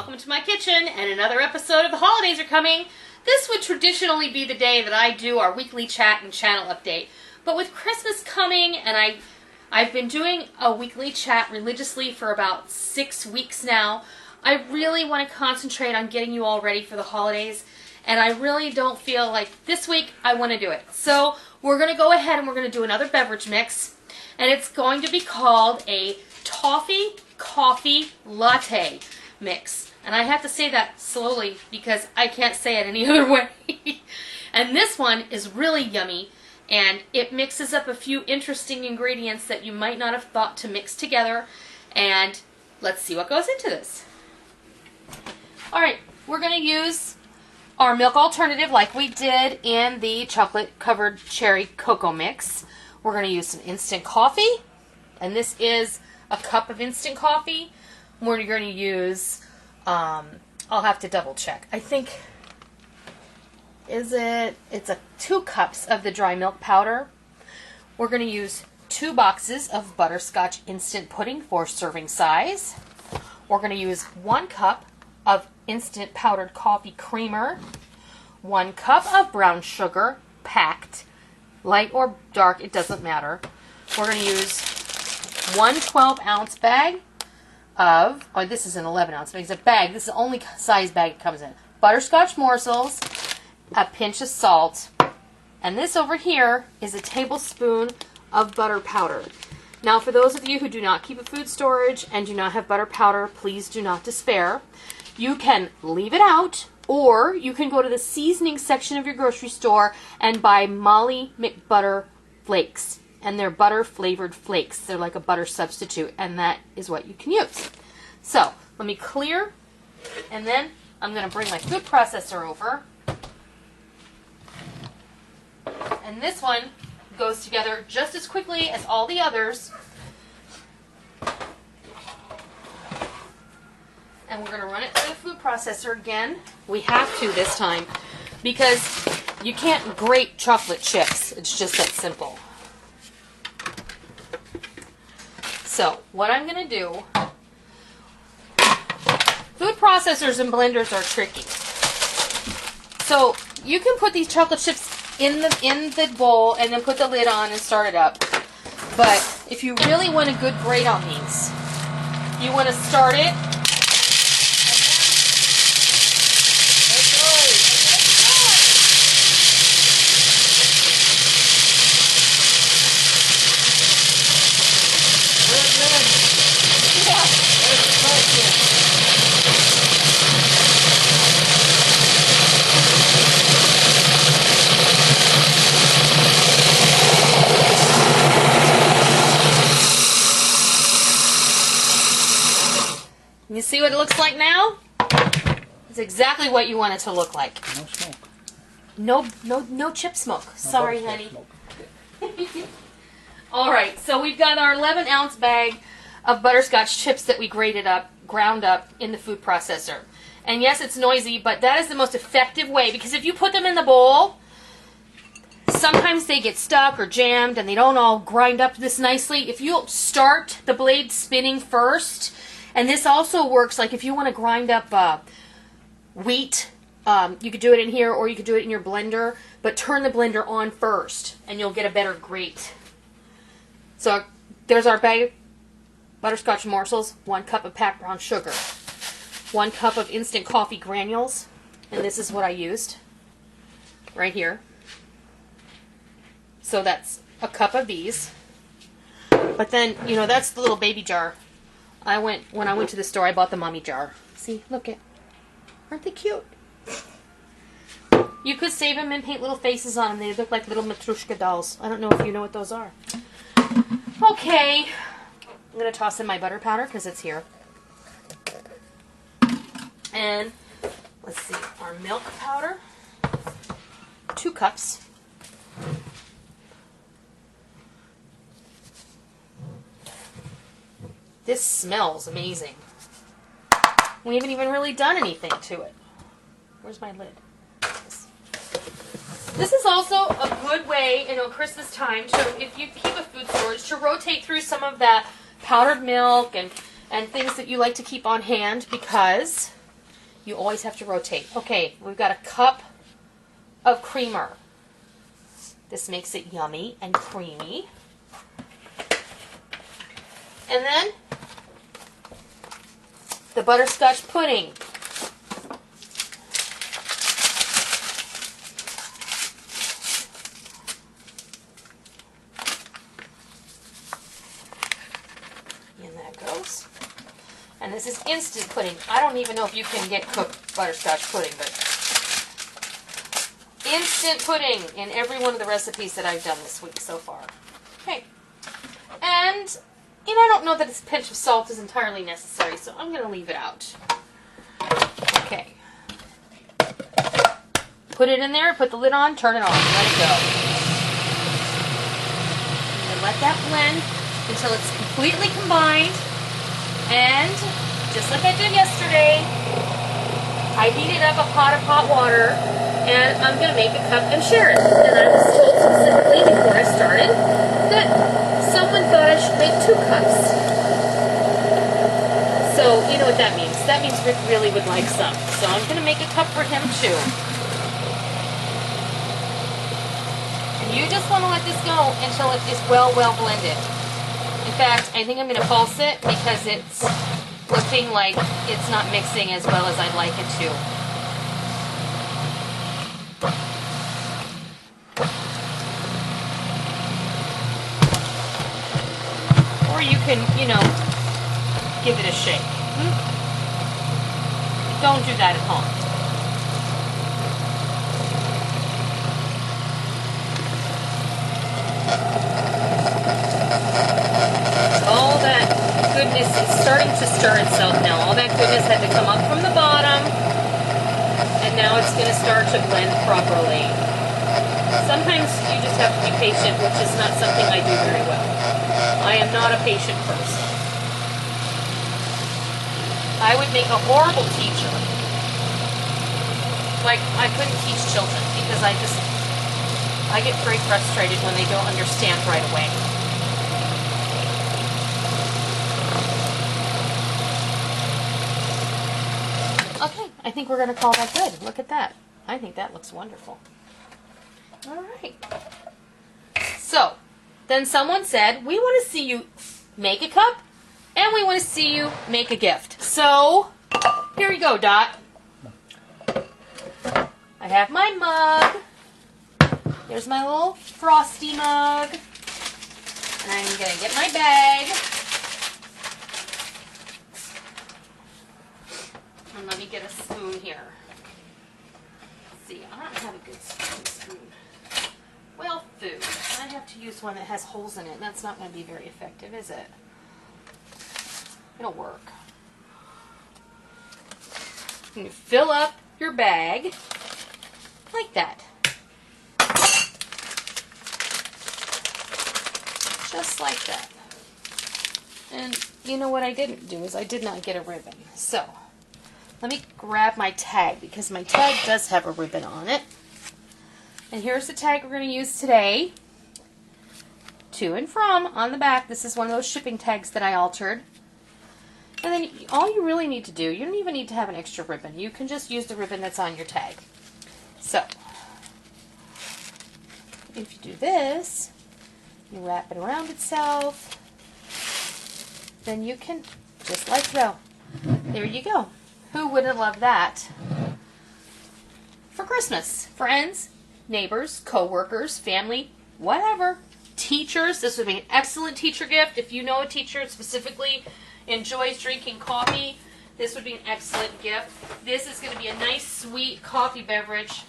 welcome to my kitchen and another episode of The Holidays Are Coming. This would traditionally be the day that I do our weekly chat and channel update. But with Christmas coming, and I've been doing a weekly chat religiously for about 6 weeks now, I really want to concentrate on getting you all ready for the holidays. And I really don't feel like this week I want to do it. So we're going to go ahead and we're going to do another beverage mix. And it's going to be called a Toffee Coffee Latte mix. And I have to say that slowly because I can't say it any other way. And this one is really yummy. And it mixes up a few interesting ingredients that you might not have thought to mix together. And let's see what goes into this. Alright, we're going to use our milk alternative like we did in the chocolate covered cherry cocoa mix. We're going to use some instant coffee, and this is a cup of instant coffee. We're going to use, I'll have to double check. I think, it's 2 cups of the dry milk powder. We're going to use 2 boxes of Butterscotch instant pudding for serving size. We're going to use 1 cup of instant powdered coffee creamer, 1 cup of brown sugar, packed, light or dark, it doesn't matter. We're going to use 1 12-ounce bag of, this is an 11-ounce bag, it's a bag, this is the only size bag it comes in. Butterscotch morsels, a pinch of salt, and this over here is a tablespoon of butter powder. Now for those of you who do not keep a food storage and do not have butter powder, please do not despair. You can leave it out, or you can go to the seasoning section of your grocery store and buy Molly McButter flakes. And they're butter flavored flakes. They're like a butter substitute, and that is what you can use. So, let me clear, and then I'm going to bring my food processor over. And this one goes together just as quickly as all the others. And we're going to run it through the food processor again. We have to this time because you can't grate chocolate chips. It's just that simple. So what I'm going to do, food processors and blenders are tricky. So you can put these chocolate chips in the bowl and then put the lid on and start it up. But if you really want a good grate on these, you want to start it. You see what it looks like now? It's exactly what you want it to look like. No smoke. No chip smoke. Sorry, honey. Alright, so we've got our 11-ounce bag of butterscotch chips that we ground up in the food processor. And yes, it's noisy, but that is the most effective way, because if you put them in the bowl, sometimes they get stuck or jammed and they don't all grind up this nicely. If you start the blade spinning first, and this also works like if you want to grind up wheat, you could do it in here or you could do it in your blender, but turn the blender on first and you'll get a better grate. So there's our bag of butterscotch morsels, 1 cup of packed brown sugar, 1 cup of instant coffee granules, and this is what I used right here. So that's a cup of these. But then, you know, that's the little baby jar. When I went to the store, I bought the mommy jar. See, aren't they cute? You could save them and paint little faces on them. They look like little Matrushka dolls. I don't know if you know what those are. Okay, I'm going to toss in my butter powder because it's here. And let's see, our milk powder, 2 cups. This smells amazing. We haven't even really done anything to it. Where's my lid? This is also a good way, Christmas time, to, if you keep a food storage, to rotate through some of that powdered milk and things that you like to keep on hand, because You always have to rotate. Okay, we've got a cup of creamer. This makes it yummy and creamy. And then the butterscotch pudding. And that goes. And this is instant pudding. I don't even know if you can get cooked butterscotch pudding, but instant pudding in every one of the recipes that I've done this week so far. Okay. And, you know, I don't know that this pinch of salt is entirely necessary, so I'm going to leave it out. Okay. Put it in there, put the lid on, turn it on, let it go. And let that blend until it's completely combined. And just like I did yesterday, I heated up a pot of hot water, and I'm going to make a cup and share it. And I was told specifically before I started that someone thought I should make 2 cups. So, you know what that means. That means Rick really would like some. So I'm going to make a cup for him too. And you just want to let this go until it is well blended. In fact, I think I'm going to pulse it because it's looking like it's not mixing as well as I'd like it to. Or you can, you know, give it a shake. Don't do that at home. All that goodness is starting to stir itself now. All that goodness had to come up from the bottom, and now it's going to start to blend properly. Sometimes you just have to be patient, which is not something I do very well. I am not a patient person. I would make a horrible teacher. Like, I couldn't teach children because I get very frustrated when they don't understand right away. Okay, I think we're going to call that good. Look at that. I think that looks wonderful. All right. So, then someone said, we want to see you make a cup, and we want to see you make a gift. So, here we go, Dot. I have my mug. There's my little frosty mug. And I'm going to get my bag. And let me get a spoon here. Let's see, I don't have a good spoon. Well, food. I have to use one that has holes in it. That's not going to be very effective, is it? It'll work. You fill up your bag like that. Just like that. And you know what I didn't do is I did not get a ribbon. So, let me grab my tag because my tag does have a ribbon on it. And here's the tag we're going to use today. To and from on the back. This is one of those shipping tags that I altered. And then all you really need to do, you don't even need to have an extra ribbon. You can just use the ribbon that's on your tag. So, if you do this, you wrap it around itself, then you can, just like so. There you go. Who wouldn't love that for Christmas? Friends, neighbors, co-workers, family, whatever. Teachers, this would be an excellent teacher gift. If you know a teacher specifically enjoys drinking coffee, this would be an excellent gift. This is going to be a nice, sweet coffee beverage.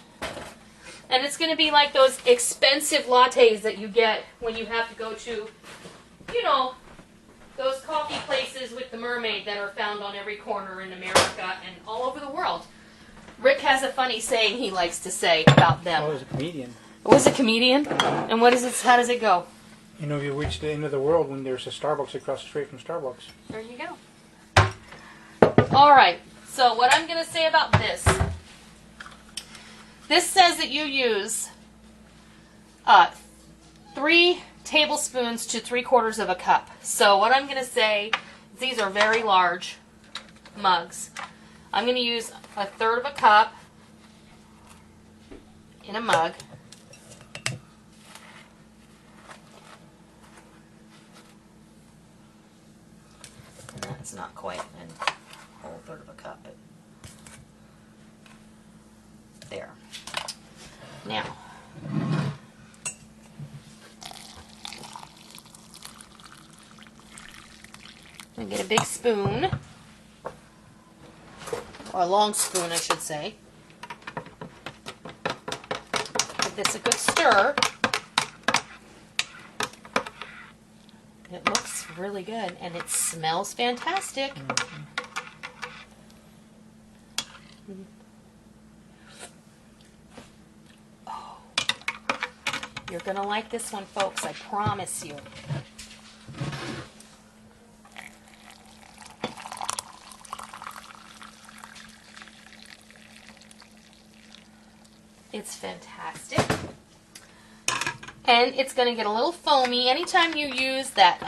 And it's going to be like those expensive lattes that you get when you have to go to, you know, those coffee places with the mermaid that are found on every corner in America and all over the world. Rick has a funny saying he likes to say about them. Oh, he's a comedian. Was a comedian? And what is it? How does it go? You know, you reach the end of the world when there's a Starbucks across the street from Starbucks. There you go. All right. So what I'm going to say about this. This says that you use 3 tablespoons to 3/4 of a cup. So what I'm going to say, these are very large mugs. I'm going to use 1/3 of a cup in a mug. And that's not quite a whole 1/3 of a cup, but there. Now, I'm going to get a big spoon, or a long spoon, I should say. Give this a good stir. It looks really good, and it smells fantastic. Oh, you're going to like this one, folks, I promise you. It's fantastic. And it's going to get a little foamy. Anytime you use that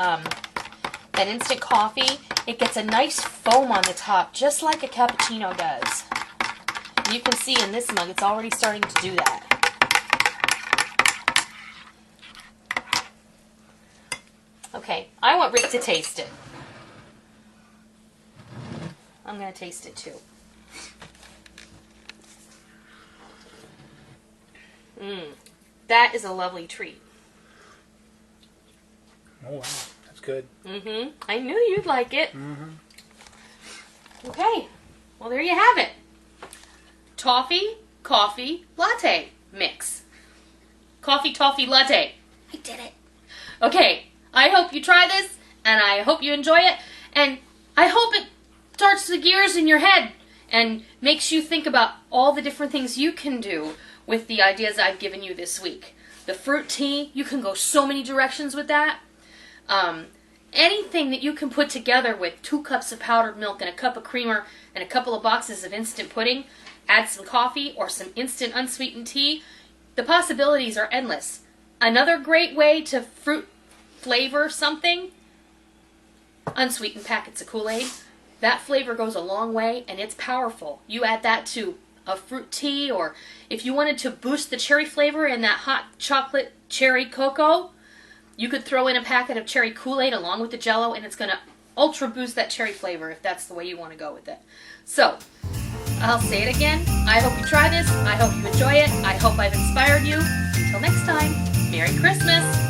that instant coffee, it gets a nice foam on the top, just like a cappuccino does. You can see in this mug, it's already starting to do that. Okay, I want Rick to taste it. I'm going to taste it too. That is a lovely treat. Oh, wow. That's good. I knew you'd like it. Okay. Well, there you have it. Toffee, coffee, latte mix. Coffee, toffee, latte. I did it. Okay. I hope you try this, and I hope you enjoy it, and I hope it starts the gears in your head and makes you think about all the different things you can do with the ideas I've given you this week. The fruit tea, you can go so many directions with that. Anything that you can put together with 2 cups of powdered milk and a cup of creamer and a couple of boxes of instant pudding, add some coffee or some instant unsweetened tea, the possibilities are endless. Another great way to fruit flavor something, unsweetened packets of Kool-Aid. That flavor goes a long way, and it's powerful. You add that to a fruit tea, or if you wanted to boost the cherry flavor in that hot chocolate cherry cocoa, you could throw in a packet of cherry Kool-Aid along with the Jell-O, and it's going to ultra boost that cherry flavor if that's the way you want to go with it. So, I'll say it again. I hope you try this. I hope you enjoy it. I hope I've inspired you. Until next time, Merry Christmas!